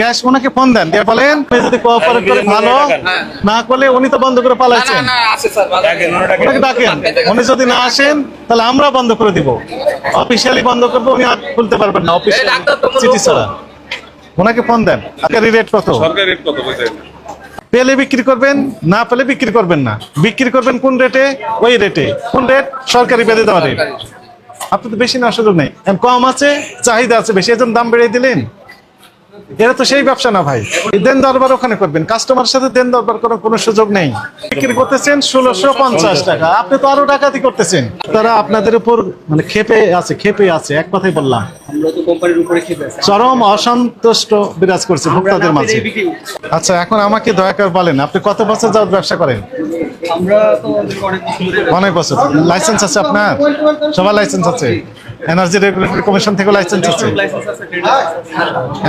Gas ওনাকে phone দেন, দিয়ে বলেন যদি কোঅপারেট করে ভালো, না করলে উনি তো বন্ধ করে পালাইছেন, ওনাকে ডাকেন। উনি যদি না আসেন তাহলে আমরা বন্ধ করে দিব, অফিসিয়ালি বন্ধ করবো, উনি আর খুলতে পারবেন না অফিসিয়াল চিঠি ছাড়া। ওনাকে ফোন দেন। সরকারি রেট কত? সরকারি রেট কত? পেলে বিক্রি করবেন, না পেলে বিক্রি করবেন না। বিক্রি করবেন কোন রেটে? ওই রেটে। কোন রেট? সরকারি বেঁধে দেওয়া রেট। আপনি তো বেশি নেওয়ার সুযোগ নেই, কম আছে, চাহিদা আছে বেশি, এজন্য দাম বেড়ে দিলেন। এরা তো সেই ব্যবসা না ভাই। দেন দরবার ওখানে করবেন, কাস্টমার সাথে দেন দরবার করার কোনো সুযোগ নেই। বিক্রি করতেছেন 1650 টাকা, আপনি তো আরো ডাকাতি করতেছেন। তারা আপনাদের উপর মানে খেপে আছে, এক কথাই বললাম। আমরা তো কোম্পানির উপরে খেপে আছি, চরম অসন্তুষ্ট বিরাজ করছে ভোক্তাদের মাঝে। আচ্ছা, এখন আমাকে দয়া করে বলেন, আপনি কত বছর যাবত ব্যবসা করেন? আমরা তো অনেক বছর। লাইসেন্স আছে আপনার? সবার লাইসেন্স আছে? এনার্জি রেগুলেটরি কমিশন থেকে লাইসেন্স আছে?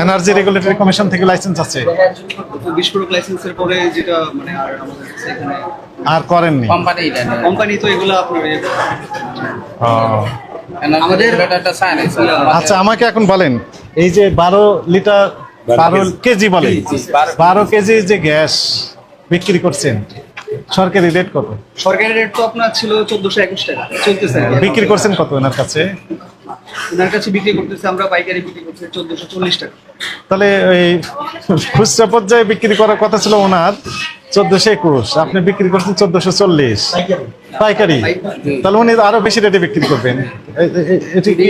এনার্জি রেগুলেটরি কমিশন থেকে লাইসেন্স আছে? বিস্ফোরক লাইসেন্সের পরে যেটা মানে আর আমাদের এখানে আর করেননি? কোম্পানি তো এগুলো আপনার আমাদের। আচ্ছা, আমাকে এখন বলেন, এই যে 12 লিটার 12 কেজি বলেন, 12 কেজি যে গ্যাস বিক্রি করছেন, সরকারি রেট কত? সরকারি রেট তো আপনার ছিল 1421 টাকা চলতেছে। বিক্রি করছেন কত ওনার কাছে? ওনার কাছে বিক্রি করতেছে আমরা পাইকারি বিক্রি করতেছি 1440 টাকা। তাহলে ওই খুচরা পর্যায়ে বিক্রি করার কথা ছিল ওনার 1421, আপনি বিক্রি করছেন 1440 পাইকারি। তাহলে উনি আরো বেশি রেটে বিক্রি করবেন। এটি কি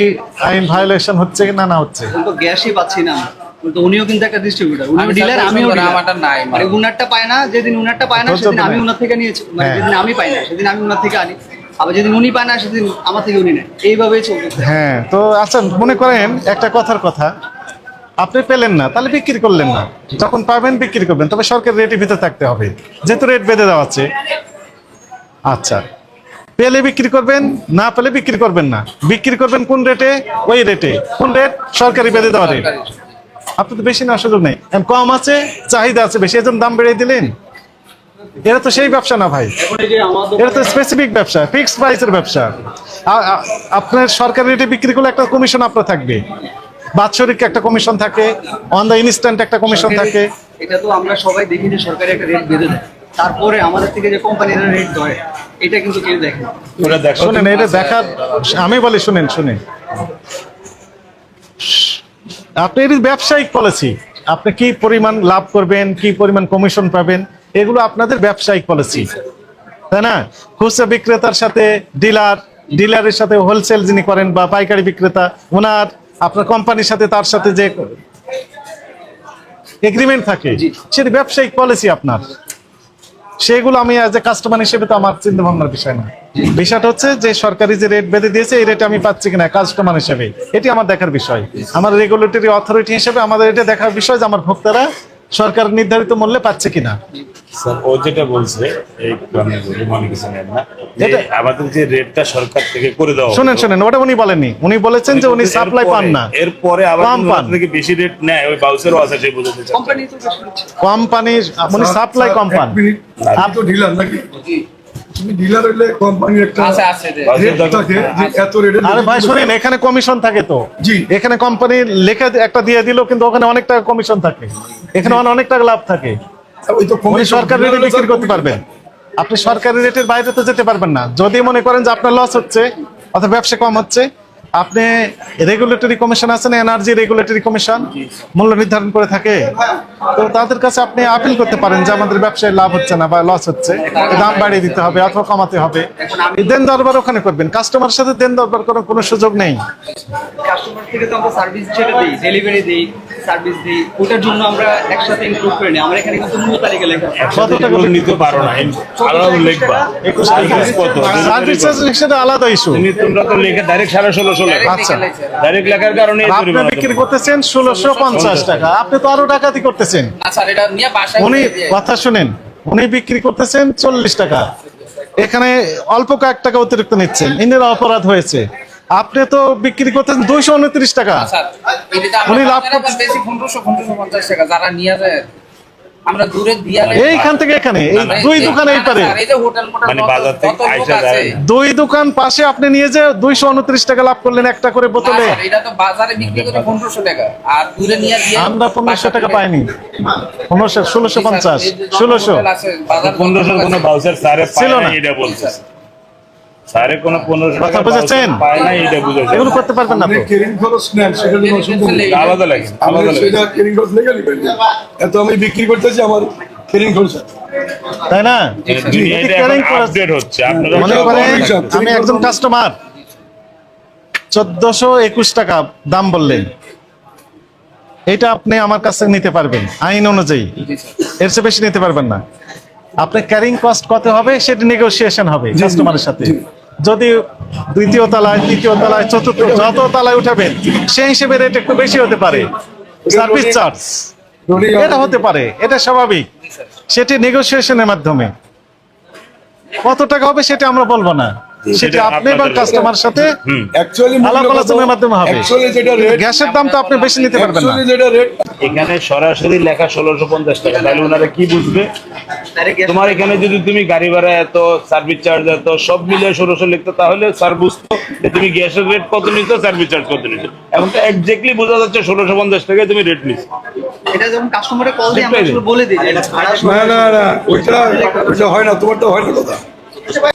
আইন ভায়োলেশন হচ্ছে না না হচ্ছে? তো গ্যাসই পাচ্ছি না, তো উনিও কিন্তু একটা ডিস্ট্রিবিউটর, উনিও ডিলার, আমিও ডিলার। মানে উনারটা পায় না, যেদিন উনারটা পায় না সেদিন আমি উনার থেকে নিয়েছি, মানে যেদিন আমি পাই না সেদিন আমি উনার থেকে আনি, আবার যেদিন উনি পায় না সেদিন আমার থেকে উনি নেয়, এইভাবেই চলতেছে। হ্যাঁ, তো আচ্ছা, মনে করেন একটা কথার কথা, আপনি পেলেন না তাহলে বিক্রি করলেন না, যখন পাবেন বিক্রি করবেন, তবে সরকারি রেটের ভিতরে থাকতে হবে, যেহেতু রেট বেঁধে দেওয়া আছে। আচ্ছা, পেলে বিক্রি করবেন, না পেলে বিক্রি করবেন না। বিক্রি করবেন কোন রেটে? ওই রেটে। কোন রেট? সরকারি বেঁধে দেওয়া রেট। আপনি তো বেশি নেওয়ার সুযোগ নেই, কম আছে, চাহিদা আছে বেশি, এজন্য দাম বেড়ে দিলেন। এরা তো সেই ব্যবসা না ভাই, এটা তো স্পেসিফিক ব্যবসা, ফিক্সড প্রাইসের ব্যবসা। আপনার সরকারি রেটে বিক্রি করলে একটা কমিশন আপনার থাকবে, বাৎসরিক একটা কমিশন থাকে, অন দ্য ইনস্ট্যান্ট একটা কমিশন থাকে। এটা তো আমরা সবাই দেখি যে সরকারি একটা রেট বেঁধে দেয়, তারপরে আমাদের থেকে যে কোম্পানিরা রেট ধরে, এটা কিন্তু কেউ দেখে না। শুনেন, এটা দেখার, আমি বলি শুনেন, আপনি এর ব্যবসায়িক পলিসি, আপনি কি পরিমাণ লাভ করবেন, কি পরিমাণ কমিশন পাবেন, এগুলো আপনাদের ব্যবসায়িক পলিসি, তাই না? খুচরা বিক্রেতার সাথে ডিলারের সাথে হোলসেল যিনি করেন বা পাইকারি বিক্রেতা, ওনার আপনার কোম্পানির সাথে তার সাথে যে এগ্রিমেন্ট থাকে, সেটা ব্যবসায়িক পলিসি আপনার। সেগুলো আমি অ্যাজ এ কাস্টমার হিসেবে তো আমার চিন্তা ভাবনার বিষয় না। বিষয়টা হচ্ছে যে সরকারি যে রেট বেঁধে দিয়েছে, এই রেটে আমি পাচ্ছি কিনা কাস্টমার হিসেবে, এটি আমার দেখার বিষয়। আমার রেগুলেটরি অথরিটি হিসেবে আমাদের এটা দেখার বিষয় যে আমার ভোক্তারা সরকার নির্ধারিত মূল্যে পাচ্ছে কিনা। স্যার, ও যেটা বলছে এই মনে কিছু নেন না, আমাদের যে রেটটা সরকার থেকে করে দেওয়া, শুনেন, ওটা উনি বলেননি। উনি বলেছেন যে উনি সাপ্লাই পান না, এরপরে আবার কম পান, থেকে বেশি রেট নেয়, ওই বাউসারও আছে, সেই বুঝতে চাই। কোম্পানি তো বেশি দিচ্ছে। কোম্পানির উনি সাপ্লাই কম পান। আপনি তো ডিলার নাকি? তুমি ডিলার হইলে কোম্পানির একটা রেট থাকে যে এত রেটে। আরে ভাই শুনেন, এখানে কমিশন থাকে তো। জি। এখানে কোম্পানি লেখা একটা দিয়ে দিল, কিন্তু ওখানে অনেক টাকা কমিশন থাকে, এখানে অনেক টাকা লাভ থাকে। ওই তো উনি সরকারি রেটে বিক্রি করতে পারবেন, আপনি সরকারি রেটের বাইরে তো যেতে পারবেন না। যদি মনে করেন যে আপনার লস হচ্ছে অথবা ব্যবসা কম হচ্ছে, আপনি রেগুলেটরি কমিশন আছে না, এনার্জি রেগুলেটরি কমিশন মূল্য নির্ধারণ করে থাকে, তো তাদের কাছে আপনি আপিল করতে পারেন যে আমাদের ব্যবসায় লাভ হচ্ছে না বা লস হচ্ছে, দাম বাড়িয়ে দিতে হবে অথবা কমাতে হবে। দেন দরবার ওখানে করবেন, কাস্টমার সাথে দেন দরবার করার কোনো সুযোগ নেই। কাস্টমার থেকে তো আমরা সার্ভিস যেটা দিই, ডেলিভারি দিই, সার্ভিস দিই, ওটার জন্য আমরা একসাথে ইনক্লুড করে নিই। আমরা এখানে কিন্তু মূল্য তালিকা লেখা আছে। কত টাকা নিতে পারো না, আলাদা লিখবা। সার্ভিস সেটা আলাদা ইস্যু। তোমরা তো লেখা ডাইরেক্ট 1650 লেখা। আচ্ছা, ডাইরেক্ট লেখার কারণে আপনি বিক্রি করতেছেন 1650 টাকা, আপনি তো আরো ডাকাতি করতেছেন। উনি কথা শুনেন, উনি বিক্রি করতেছেন 40 টাকা, এখানে অল্প কয়েক টাকা অতিরিক্ত নিচ্ছেন, ইনের অপরাধ হয়েছে। আপনি তো বিক্রি করতেছেন 229 টাকা, উনি লাভ করতেছেন। আমরা দূরে দিয়া এইখান থেকে এখানে এই দুই দোকান এই পারে, এই যে হোটেল মানে বাজার থেকে আইসা যায় দুই দোকান পাশে আপনি নিয়ে যে 229 টাকা লাভ করলেন একটা করে বোতলে। এটা তো বাজারে বিক্রি করে 1500 টাকা, আর দূরে নিয়ে দিয়ে আমরা 1500 টাকা পাইনি, 1500 1650 1600 1500 কোনো বাউচার স্যারে ছিল পায় না। না এটা বলছে স্যারে কোনো 1500 কথা টাকা বুঝেছেন? voucher পায় না এটা বুঝেছেন। এগুলো করতে পারবেন না আপনি তো। কেরিং খরচ নেন, সেটা নিয়ে অসুবিধা নেই। আলাদা লাগে আলাদা লাগে সেটা কেরিং খরচ লেগালি এত আমি বিক্রি করতেছি, আমার কেরিং খরচ আছে। তাই না? দুনিয়াটা carrying খরচ। আপডেট হচ্ছে আপনারা মনে ওটা করেন commission, আমি একজন কাস্টমার 1421 টাকা দাম বললেন, এটা আপনি আমার কাছে নিতে পারবেন আইন অনুযায়ী, এর চেয়ে বেশি নিতে পারবেন না। আপনার ক্যারিং কস্ট কত হবে সেটা নেগোসিয়েশন হবে কাস্টমারের সাথে। যদি দ্বিতীয় তলায়, তৃতীয় তলায়, চতুর্থ যত তলায় উঠাবেন সেই হিসেবে রেট একটু বেশি হতে পারে, সার্ভিস চার্জ এটা হতে পারে, এটা স্বাভাবিক। সেটি নেগোসিয়েশনের মাধ্যমে কত টাকা হবে সেটা আমরা বলবো না, সেটা আপনি এবং কাস্টমার সাথে অ্যাকচুয়ালি আলাপ আলোচনার মাধ্যমে হবে। অ্যাকচুয়ালি যেটা রেট, গ্যাসের দাম তো আপনি বেশি নিতে পারবেন না। অ্যাকচুয়ালি যেটা রেট, এখানে সরাসরি লেখা 1650 টাকা, তাহলে ওনারা কি বুঝবে? তোমার এখানে যদি তুমি গাড়ি ভাড়া এত, সার্ভিস চার্জ এত, সব মিলে 1600 লিখতো, তাহলে স্যার বুঝতো যে তুমি গ্যাসের রেট কত নিচ্ছ, সার্ভিস চার্জ কত নিচ্ছ। এখন তো এক্স্যাক্টলি বোঝা যাচ্ছে 1650 টাকায় তুমি রেট নিচ্ছ। এটা যখন কাস্টমারে কল দিয়ে আমরা আসলে বলে দিই যে এটা ভাড়া না না ওইটা হয় না, তোমারটা হয় না কথা।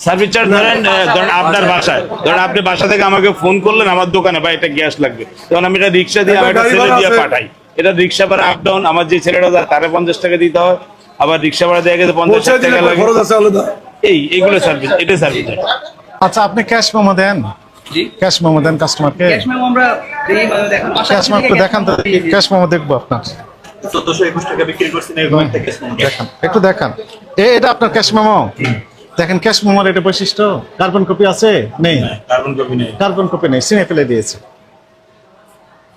সার্ভিস চার্জ ধরেন আপনার বাসায়, ধরেন আপনি বাসা থেকে আমাকে ফোন করলেন আমার দোকানে বা এটা গ্যাস লাগবে, তখন আমি এটা রিক্সা দিয়ে আমার একটা ছেলে দিয়ে পাঠাই, এটা রিক্সা ভাড়া আপ ডাউন, আমার যে ছেলেটা যায় তারে 50 টাকা দিতে হয়, আবার রিক্সা ভাড়া দেওয়া গেছে 50 পৌঁছায় দিলে টাকা লাগে, খরচ আছে আলাদা। এইগুলো সার্ভিস, এটা সার্ভিস। আচ্ছা, আপনি ক্যাশ মেমো দেন? জি ক্যাশ মেমো দেন কাস্টমারকে? ক্যাশ মেমো আমরা দেই, মানে দেখেন ক্যাশ মেমো একটু দেখান তো, ক্যাশ মেমো দেখবো আপনার। 1421 টাকা বিক্রি করছেন, এরকম একটা কেস মনে হয়। দেখান, একটু দেখান। এটা আপনার ক্যাশ মেমো? দেখেন ক্যাশ মেমোর এটা বৈশিষ্ট্য, কার্বন কপি আছে? নেই, কার্বন কপি নেই। কার্বন কপি নেই, সিনে ফেলে দিয়েছে।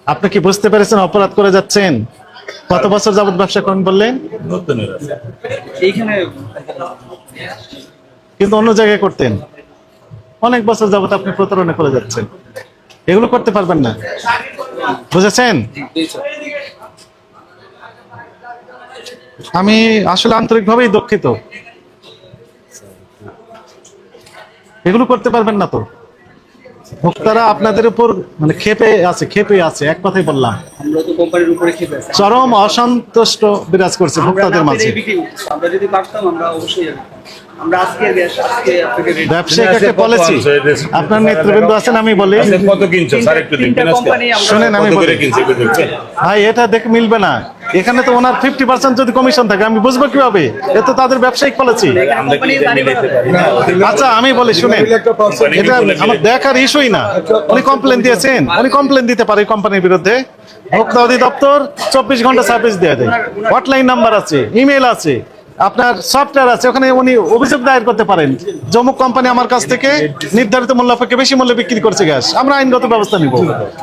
আপনি কি বুঝতে পেরেছেন অপরাধ করে যাচ্ছেন? কত বছর যাবত ব্যবসা করেন বললেন? নতুনের এইখানে কিন্তু অন্য জায়গায় করতেন, অনেক বছর যাবত আপনি প্রতারণা করে যাচ্ছেন, এগুলো করতে পারবেন না, বুঝেছেন? আমি আসলে আন্তরিকভাবেই দুঃখিত, এগুলো করতে পারবেন না তো। ভোক্তারা আপনাদের উপর মানে খেপে আছে, এক কথাই বললাম, আমরা তো কোম্পানির উপরে খেপে আছি। চরম অসন্তুষ্ট বিরাজ করছে ভোক্তাদের মাঝে। আমরা যদি পারতাম আমরা অবশ্যই যাবো। আমরা আজকে আপনাকে রেট ব্যবসায়িক একটা পলিসি, আপনার নেতৃবৃন্দ আছেন, আমি বলি কত কিনছো স্যার একটু তিনটা দেখবেন কোম্পানি আমরা শুনেন, আমি কত বলি করে কিনছে একটু দেখবেন? ভাই এটা দেখে মিলবে না, এখানে তো ওনার 50% যদি কমিশন থাকে আমি বুঝবো কিভাবে? এ তো তাদের ব্যবসায়িক পলিসি। আমরা কি জানি নিতে পারি না, আচ্ছা আমি বলি শুনেন, একটা পার্সেন্ট এটা আমার দেখার ইস্যুই না। উনি কমপ্লেন দিয়েছেন, উনি কমপ্লেন দিতে পারে কোম্পানির বিরুদ্ধে। ভোক্তা অধিদপ্তর 24 ঘন্টা সার্ভিস দিয়ে দেয়, হটলাইন নাম্বার আছে, ইমেল আছে, আপনার সফটওয়্যার আছে, ওখানে উনি অভিযোগ দায়ের করতে পারেন যে অমুক কোম্পানি আমার কাছ থেকে নির্ধারিত মূল্য অপেক্ষা বেশি মূল্যে বিক্রি করছে গ্যাস, আমরা আইনগত ব্যবস্থা নিব।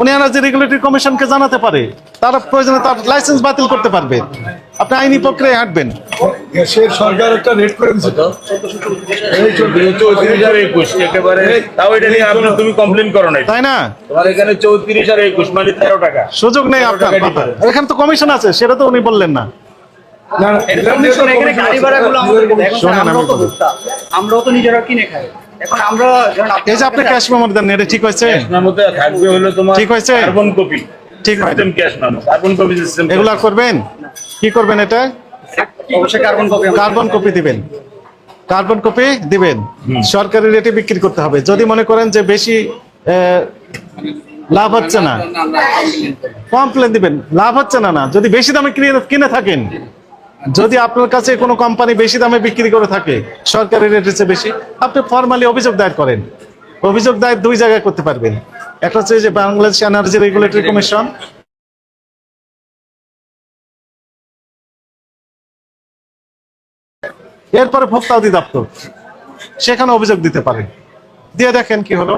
উনি এনার্জি রেগুলেটরি কমিশনকে জানাতে পারে, তারা প্রয়োজনে তার লাইসেন্স বাতিল করতে পারবে, আপনি আইনি প্রক্রিয়ায় হাঁটবেন। গ্যাসের সরকার একটা রেট করে দিচ্ছে তো। এই 34,021 একেবারে, তাও এটা নিয়ে তুমি কমপ্লেন করো না, তাই না? তোমার এখানে 34,021 মানে 13 টাকা সুযোগ নেই আপনার, এখানে তো কমিশন আছে, সেটা তো উনি বললেন না। না, না, কমিশন এখানে গাড়ি ভাড়াগুলো আমাদের দেখুন, শোনেন, আমি আমরাও তো বলি। ভোক্তা, আমরাও তো নিজেরা কিনে খাই। এখন আমরা যখন এই যে আপনি ক্যাশ মেমো দেন, এটা ঠিক হয়েছে? নামতে থাকবে হলো তোমার ঠিক হয়েছে? কার্বন কপি, ঠিক হয়, সিস্টেম ক্যাশ নাম, কার্বন কপি সিস্টেম। এগুলা করবেন, কি করবেন? এটা অবশ্যই কার্বন কপি কার্বন কপি দিবেন, কার্বন কপি দিবেন, সরকারি রেটে বিক্রি করতে হবে। যদি মনে করেন যে বেশি লাভ হচ্ছে না, কমপ্লেন দিবেন, লাভ হচ্ছে না, যদি বেশি দামে কিনে থাকেন, যদি আপনার কাছে কোনো কোম্পানি বেশি দামে বিক্রি করে থাকে সরকারি রেটের চেয়ে বেশি, আপনি ফর্মালি অভিযোগ দায়ের করেন। অভিযোগ দায়ের দুই জায়গায় করতে পারবেন, একটা হচ্ছে যে বাংলাদেশ এনার্জি রেগুলেটরি কমিশন, এরপরে ভোক্তা অধিদপ্তর, সেখানে অভিযোগ দিতে পারেন। দিয়ে দেখেন কি হলো।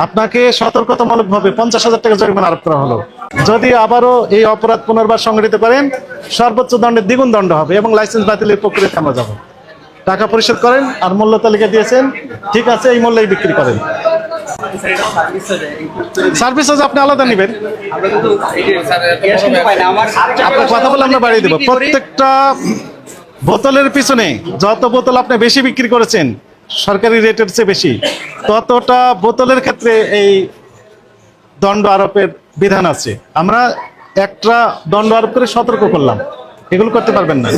আপনাকে সতর্কতামূলক ভাবে 50,000 টাকা জরিমানা আরোপ করা হলো। যদি আবারও এই অপরাধ পুনর্বার সংঘটিত করেন, সর্বোচ্চ দণ্ডের দ্বিগুণ দণ্ড হবে এবং লাইসেন্স বাতিলের প্রক্রিয়াতে আমরা যাব। টাকা পরিশোধ করেন, আর মূল্য তালিকা দিয়েছেন, ঠিক আছে, এই মূল্যেই বিক্রি করেন। সার্ভিস চার্জ আপনি আলাদা নেবেন। আমরা কিন্তু গ্যাস কিন্তু পাই না। আমার আপনার কথা বলে আমরা বাড়িয়ে দেবো। প্রত্যেকটা বোতলের পিছনে যত বোতল আপনি বেশি বিক্রি করেছেন সরকারি রেটের চেয়ে বেশি, ততটা বোতলের ক্ষেত্রে এই দণ্ড আরোপের বিধান আছে। আমরা একটা দণ্ড আরোপ করে সতর্ক করলাম, এগুলো করতে পারবেন না।